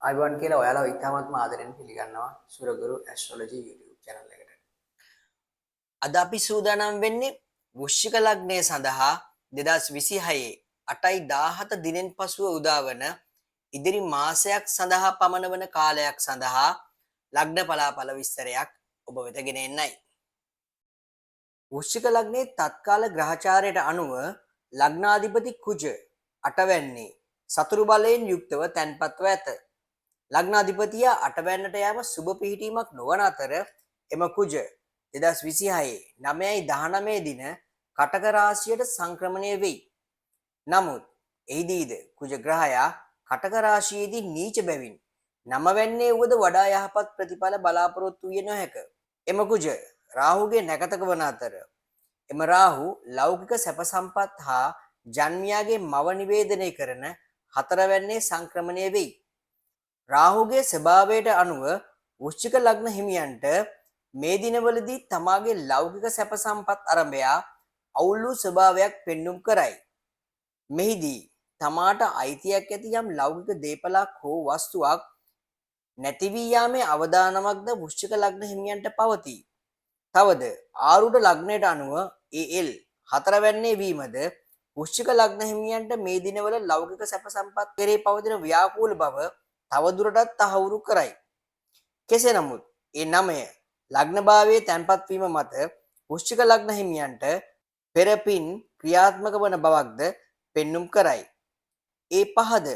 අයිබෝන් කියලා ඔයාලා ඉතාමත්ම ආදරෙන් පිළිගන්නවා සුරගුරු ඇස්ට්‍රොලොජි YouTube channel එකට. අද අපි සූදානම් වෙන්නේ වෘශ්චික ලග්නය සඳහා 2026 8/17 දිනෙන් පසුව උදාවන ඉදිරි මාසයක් සඳහා පමණ වන කාලයක් සඳහා ලග්න පලාඵල විස්තරයක් ඔබ වෙත ගෙන එන්නයි. වෘශ්චික ලග්නයේ තත්කාල ග්‍රහචාරයට අනුව ලග්නාධිපති කුජ 8 වැන්නේ සතුරු බලයෙන් යුක්තව තැන්පත්ව ඇත. ලග්නාධිපතියා 8 වැන්නට යාම සුබ පිහිටීමක් නොවන අතර එම කුජ 2026 9/19 දින කටක රාශියට සංක්‍රමණය වෙයි. නමුත් එහිදීද කුජ ග්‍රහයා කටක රාශියේදී නීච බැවින් 9 වැන්නේ වුවද වඩා යහපත් ප්‍රතිඵල බලාපොරොත්තු විය නොහැක. එම කුජ රාහුගේ නැකතක වන අතර එම රාහු ලෞකික සැප සම්පත් හා ජන්මියාගේ මව නිවේදනය කරන 4 වැන්නේ සංක්‍රමණය වෙයි. රාහුගේ ස්වභාවයට අනුව වෘශ්චික ලග්න හිමියන්ට මේ දිනවලදී තමාගේ ලෞකික සැප සම්පත් අරඹයා අවුල් වූ ස්වභාවයක් පෙන්눔 කරයි. මෙහිදී තමාට අයිතියක් ඇති යම් ලෞකික දේපලක් හෝ වස්තුවක් නැති වී යාමේ අවදානමක්ද වෘශ්චික ලග්න හිමියන්ට පවතී. තවද ආරූඪ ලග්නයට අනුව AL 4 වැන්නේ වීමද වෘශ්චික ලග්න හිමියන්ට මේ දිනවල ලෞකික සැප සම්පත් කෙරෙහි පවතින ව්‍යාකූල බව තවදුරටත් තහවුරු කරයි. කෙසේ නමුත් ඒ 9 ලග්නභාවයේ තැන්පත් වීම මත වෘශ්චික ලග්න හිමියන්ට පෙරපින් ක්‍රියාත්මක වන බවක්ද පෙන්눔 කරයි. ඒ 5ද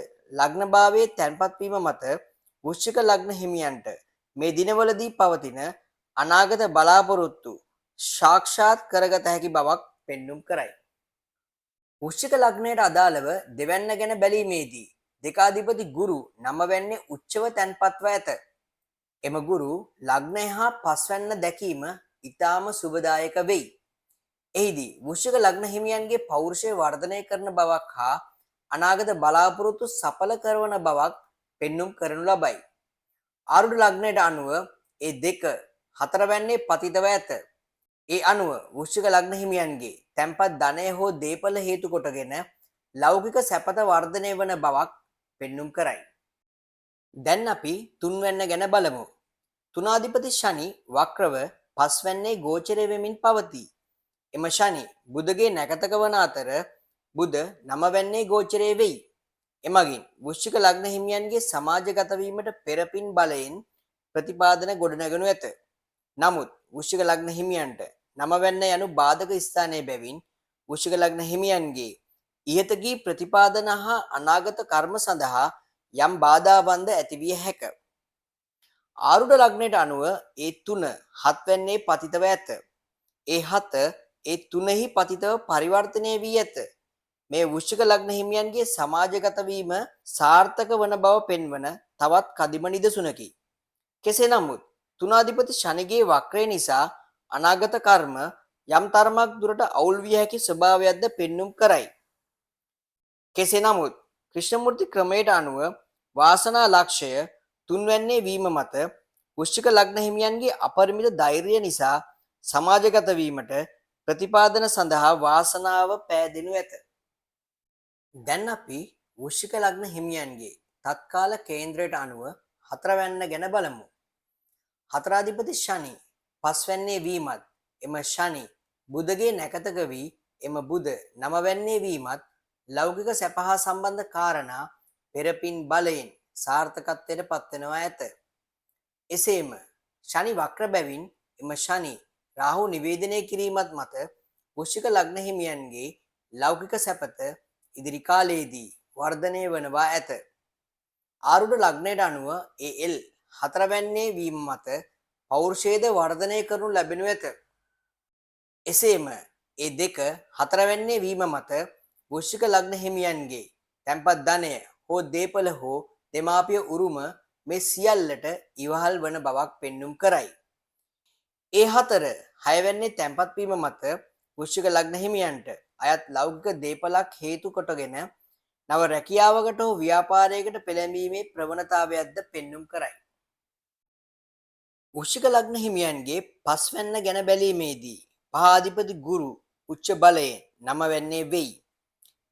ලග්නභාවයේ තැන්පත් වීම මත වෘශ්චික ලග්න හිමියන්ට මේ දිනවලදී පවතින අනාගත බලාපොරොත්තු සාක්ෂාත් කරගත හැකි බවක් පෙන්눔 කරයි. වෘශ්චික ලග්නයට අදාළව දෙවැන්න ගැන බැලීමේදී දෙකාධිපති ගුරු 9 වැන්නේ උච්චව තැන්පත්ව ඇත. එම ගුරු ලග්නය හා පස්වැන්න දැකීම ඊටාම සුබදායක වෙයි. එහිදී වෘශ්චික ලග්න හිමියන්ගේ පෞරුෂය වර්ධනය කරන බවක් හා අනාගත බලාපොරොත්තු සඵල කරන බවක් පෙන්눔 කරනු ලබයි. ආරූඪ ලග්නයට අනුව ඒ දෙක 4 වැන්නේ පතිතව ඇත. ඒ අනුව වෘශ්චික ලග්න හිමියන්ගේ තැන්පත් ධනය හෝ දේපල හේතු කොටගෙන ලෞකික සැපත වර්ධනය වන බවක් පෙන්눔 කරයි. දැන් අපි තුන්වැන්න ගැන බලමු. තුනාධිපති ශනි වක්‍රව පස්වැන්නේ ගෝචරය වෙමින් පවතී. එම ශනි බුධගේ නැකතක වන අතර බුධ 9 වැන්නේ ගෝචරය වෙයි. එමගින් වෘශ්චික ලග්න හිමියන්ගේ සමාජගත වීමට පෙරපින් බලයෙන් ප්‍රතිපාදන ගොඩනැගනු ඇත. නමුත් වෘශ්චික ලග්න හිමියන්ට 9 වැන්න යනු බාධක ස්ථානයේ බැවින් වෘශ්චික ලග්න හිමියන්ගේ ඉහත කී ප්‍රතිපාදන හා අනාගත කර්ම සඳහා යම් බාධාවන්ද ඇතිවිය හැක. ආරූඪ ලග්නයට අනුව ඒ 3 7 වැන්නේ පතිතව ඇත. ඒ 7 ඒ 3හි පතිතව පරිවර්තනය වී ඇත. මේ වෘශ්චික ලග්න හිමියන්ගේ සමාජගත වීම සාර්ථක වන බව පෙන්වන තවත් කදිම නිදසුනකි. කෙසේ නමුත් තුනාධිපති ශනිගේ වක්‍රය නිසා අනාගත කර්ම යම් තරමක් දුරට අවුල් විය හැකි ස්වභාවයක්ද පෙන්눔 කරයි. කෙසේ නමුත් ක්‍රිෂ්ණමූර්ති ක්‍රමයට අනුව වාසනා ලක්ෂය තුන්වැන්නේ වීම මත වෘශ්චික ලග්න හිමියන්ගේ අපරිමිත ධෛර්යය නිසා සමාජගත වීමට ප්‍රතිපාදන සඳහා වාසනාව පෑදෙනු ඇත. දැන් අපි වෘශ්චික ලග්න හිමියන්ගේ තත්කාල කේන්ද්‍රයට අනුව 4 වැන්න ගැන බලමු. 4 අධිපති ශනි පස්වැන්නේ වීමත් එම ශනි බුධගේ නැකතක වී එම බුධ 9 වැන්නේ වීමත් ලෞකික සැප හා සම්බන්ධ කාරණා පෙරපින් බලයෙන් සාර්ථකත්වයට පත්වෙනවා ඇත. එසේම ශනි වක්‍ර බැවින් එම ශනි රාහු නිවේදනය කිරීමත් මත වෘශ්චික ලග්න හිමියන්ගේ ලෞකික සැපත ඉදිරි කාලයේදී වර්ධනය වනවා ඇත. ආරූඪ ලග්නයට අනුව AL 4 වැන්නේ වීම මත පෞරුෂයද වර්ධනය කරනු ලැබෙනු ඇත. එසේම ඒ දෙක 4 වැන්නේ වීම මත වෘශ්චික ලග්න හිමියන්ගේ තැන්පත් ධනය හෝ දේපල හෝ දෙමාපිය උරුම මේ සියල්ලට ඉවහල් වන බවක් පෙන්눔 කරයි. ඒ 4 6 වැන්නේ තැන්පත් වීම මත වෘශ්චික ලග්න හිමියන්ට අයත් ලෞකික දේපලක් හේතු කොටගෙන නව රැකියාවකට හෝ ව්‍යාපාරයකට පෙළඹීමේ ප්‍රවණතාවයක්ද පෙන්눔 කරයි. වෘශ්චික ලග්න හිමියන්ගේ පස්වැන්න ගැන බැලීමේදී පහාධිපති ගුරු උච්ච බලයෙන් 9 වැන්නේ වෙයි.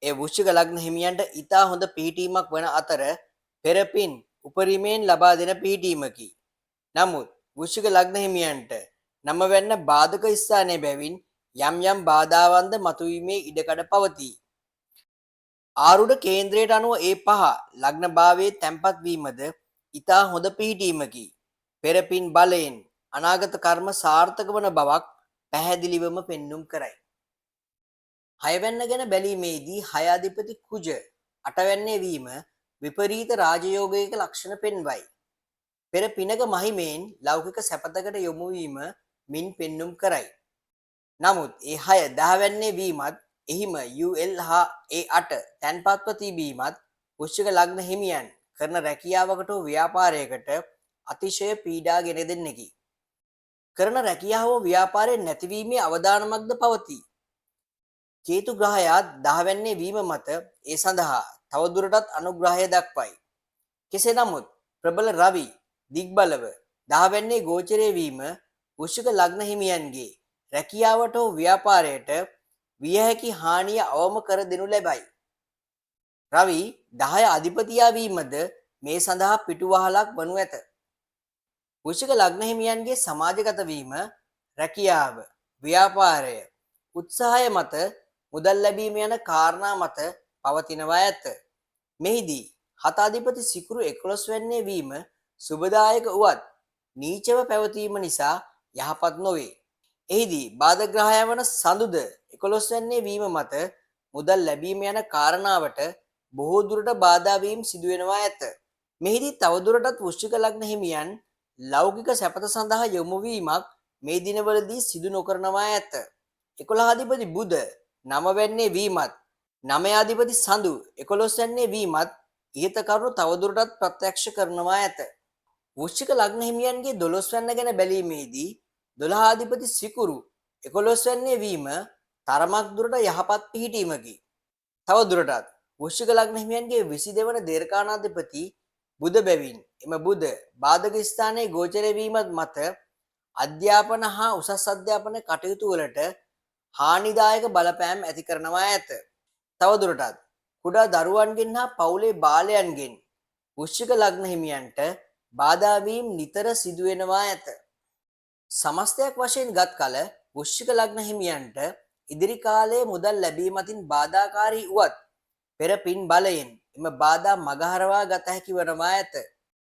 ඒ වෘශ්චික ලග්න හිමියන්ට ඉතා හොඳ පිහිටීමක් වන අතර පෙරපින් උපරිමයෙන් ලබා දෙන පිහිටීමකි. නමුත් වෘශ්චික ලග්න හිමියන්ට නම වැන්න බාධක ස්ථානයේ බැවින් යම් යම් බාධාවන්ද මතුවීමේ ඉඩකඩ පවතී. ආරුඩ කේන්ද්‍රයට අනුව ඒ පහ ලග්න භාවයේ තැන්පත් වීමද ඊතා හොඳ පිහිටීමකි. පෙරපින් බලයෙන් අනාගත කර්ම සාර්ථක වන බවක් පැහැදිලිවම පෙන්눔 කරයි. හයවැන්න ගැන බැලීමේදී හය අධිපති කුජ අටවැන්නේ වීම විපරීත රාජයෝගයක ලක්ෂණ පෙන්වයි. පෙර පිනක මහිමෙන් ලෞකික සැපතකට යොමු වීම මින් පෙන්눔 කරයි. නමුත් ඒ 6 10 වීමත් එහිම UL හා A8 තැන්පත්ව තිබීමත් වෘශ්චික ලග්න හිමියන් කරන රැකියාවකට හෝ ව්‍යාපාරයකට අතිශය පීඩා ගෙන දෙන්නකි. කරන රැකියාව හෝ ව්‍යාපාරයේ නැතිවීමේ අවදානමක්ද පවතී. කේතු ග්‍රහයා 10 වීම මත ඒ සඳහා තවදුරටත් අනුග්‍රහය දක්වයි. කෙසේ නමුත් ප්‍රබල රවි දිග්බලව 10 ගෝචරයේ වීම වෘශ්චික ලග්න හිමියන්ගේ රැකියාවට හෝ ව්‍යාපාරයට විය හැකි හානිය අවම කර දෙනු ලැබයි. රවි 10 අධිපතියා වීමද මේ සඳහා පිටුවහලක් වනු ඇත. වෘශ්චික ලග්න හිමියන්ගේ සමාජගත වීම රැකියාව, ව්‍යාපාරය, උත්සාහය මත මුදල් ලැබීම යන කාරණා මත පවතිනවා ඇත. මෙහිදී 7 අධිපති සිකුරු 11 වෙන්නේ වීම සුබදායක වුවත් නීචව පැවතීම නිසා යහපත් නොවේ. එහිදී බාධක ග්‍රහය වන සඳුද 11 වෙන්නේ වීම මත මුදල් ලැබීම යන කාරණාවට බොහෝ දුරට බාධා වීම සිදු වෙනවා ඇත. මෙහිදී තවදුරටත් වෘශ්චික ලග්න හිමියන් ලෞකික සැපත සඳහා යොමු වීමක් මේ දිනවලදී සිදු නොකරනවා ඇත. 11 අධිපති බුධ 9 වෙන්නේ වීමත් 9 අධිපති සඳු 11 වෙන්නේ වීමත් ඊට කරුණු තවදුරටත් ප්‍රත්‍යක්ෂ කරනවා ඇත. වෘශ්චික ලග්න හිමියන්ගේ 12 වෙන්න ගැන බැලීමේදී 12 අධිපති සිකුරු 11 වෙන්නේ වීම තරමක් දුරට යහපත් පිහිටීමකි. තවදුරටත් වෘශ්චික ලග්න හිමියන්ගේ 22 වන දීර්ඝානාධිපති බුධ බැවින් එම බුධ බාධක ස්ථානයේ ගෝචර වීමත් මත අධ්‍යාපන හා උසස් අධ්‍යාපන කටයුතු වලට හානිදායක බලපෑම් ඇති කරනවා ඇත. තවදුරටත් කුඩා දරුවන්ගෙන් හා පවුලේ බාලයන්ගෙන් වෘශ්චික ලග්න හිමියන්ට බාධා වීම නිතර සිදු වෙනවා ඇත. සමස්තයක් වශයෙන් ගත් කල වෘශ්චික ලග්න හිමියන්ට ඉදිරි කාලයේ මුදල් ලැබීම අතින් බාධාකාරී වුවත් පෙර පින් බලයෙන් එම බාධා මගහරවා ගත හැකි වනවා ඇත.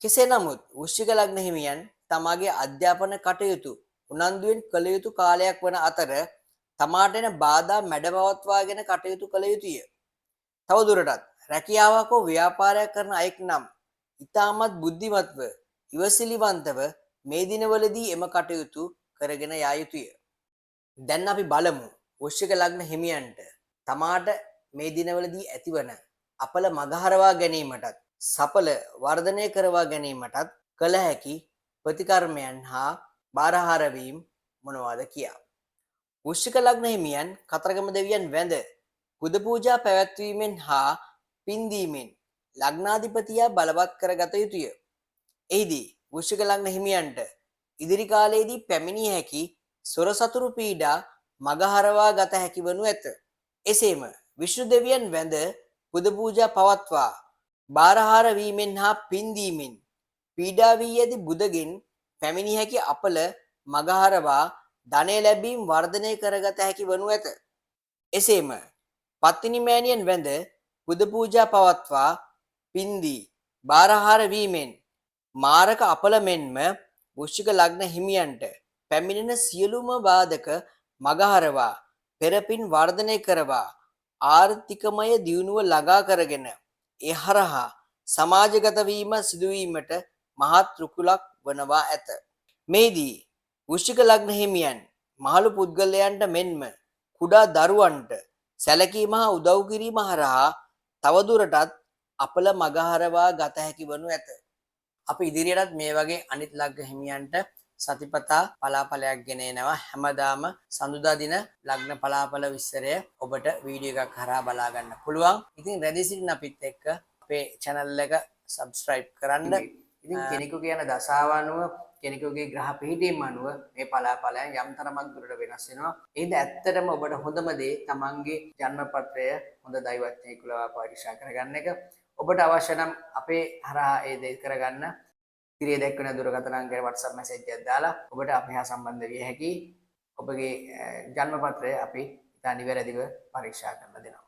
කෙසේ නමුත් වෘශ්චික ලග්න හිමියන් තමාගේ අධ්‍යාපන කටයුතු උනන්දුවෙන් කළ යුතු කාලයක් වන අතර තමාට එන බාධා මැඩපවත්වාගෙන කටයුතු කළ යුතුය. තවදුරටත් රැකියාවක් හෝ ව්‍යාපාරයක් කරන අයෙක් නම් ඉතාමත් බුද්ධිමත්ව ඉවසිලිවන්තව මේ දිනවලදී එම කටයුතු කරගෙන යා යුතුය. දැන් අපි බලමු වෘශ්චික ලග්න හිමියන්ට තමාට මේ දිනවලදී ඇතිවන අපල මගහරවා ගැනීමටත් සඵල වර්ධනය කරවා ගැනීමටත් කළ හැකි ප්‍රතිකර්මයන් හා බාරහාර වීම මොනවාද කියා. වෘශ්චික ලග්න හිමියන් කතරගම දෙවියන් වැඳ පුද පූජා පැවැත්වීමෙන් හා පින්දීමෙන් ලග්නාධිපතියා බලවත් කරගත යුතුය. එහිදී වෘශ්චික ලග්න හිමියන්ට ඉදිරි කාලයේදී පැමිණිය හැකි සොර සතුරු පීඩා මගහරවා ගත හැකි වනු ඇත. එසේම විෂ්ණු දෙවියන් වැඳ පුද පූජා පවත්වා බාරහාර වීමෙන් හා පින්දීමෙන් පීඩා වී ඇති බුදගෙන් පැමිණිය හැකි අපල මගහරවා ධනය ලැබීම වර්ධනය කරගත හැකි වනු ඇත. එසේම පත්තිනි මෑණියන් වැඳ පුද පූජා පවත්වා පින්දී බාරහාර වීමෙන් මාරක අපල මෙන්ම වෘශ්චික ලග්න හිමියන්ට පැමිණෙන සියලුම බාධක මගහරවා පෙරපින් වර්ධනය කරවා ආර්ථිකමය දියුණුව ළඟා කරගෙන ඒ හරහා සමාජගත වීම සිදුවීමට මහත් රුකුලක් වනවා ඇත. මෙහිදී වෘශ්චික ලග්න හිමියන් මහලු පුද්ගලයන්ට මෙන්ම කුඩා දරුවන්ට සැලකීම හා උදව් කිරීම හරහා තවදුරටත් අපල මගහරවා ගත හැකි වනු ඇත. අපි ඉදිරියටත් මේ වගේ අනිත් ලග්න හිමියන්ට සතිපතා පලාපලයක් ගෙන එනවා. හැමදාම සඳුදා දින ලග්න පලාපල විස්තරය ඔබට වීඩියෝ එකක් හරහා බලා ගන්න පුළුවන්. ඉතින් රැඳී සිටින අපිත් එක්ක අපේ channel එක subscribe කරන්න. ඉතින් කෙනෙකුගේ යන දශාව අනුව කෙනෙකුගේ ග්‍රහ පිහිටීම අනුව මේ පලාපලයන් යම් තරමක් දුරට වෙනස් වෙනවා. ඒද ඇත්තටම ඔබට හොඳම දේ තමන්ගේ ජන්මපත්‍රය හොඳ දෛවඥයෙකු ලවා පරීක්ෂා කරගන්න එක. ඔබට අවශ්‍ය නම් අපේ හරහා ඒ දේ කරගන්න ඉතිරිය දැක්වෙන දුරකථන අංකයට WhatsApp message එකක් දාලා ඔබට අපි හා සම්බන්ධ විය හැකියි. ඔබගේ ජන්ම පත්‍රය අපි ඉතා නිවැරදිව පරීක්ෂා කරලා දෙනවා.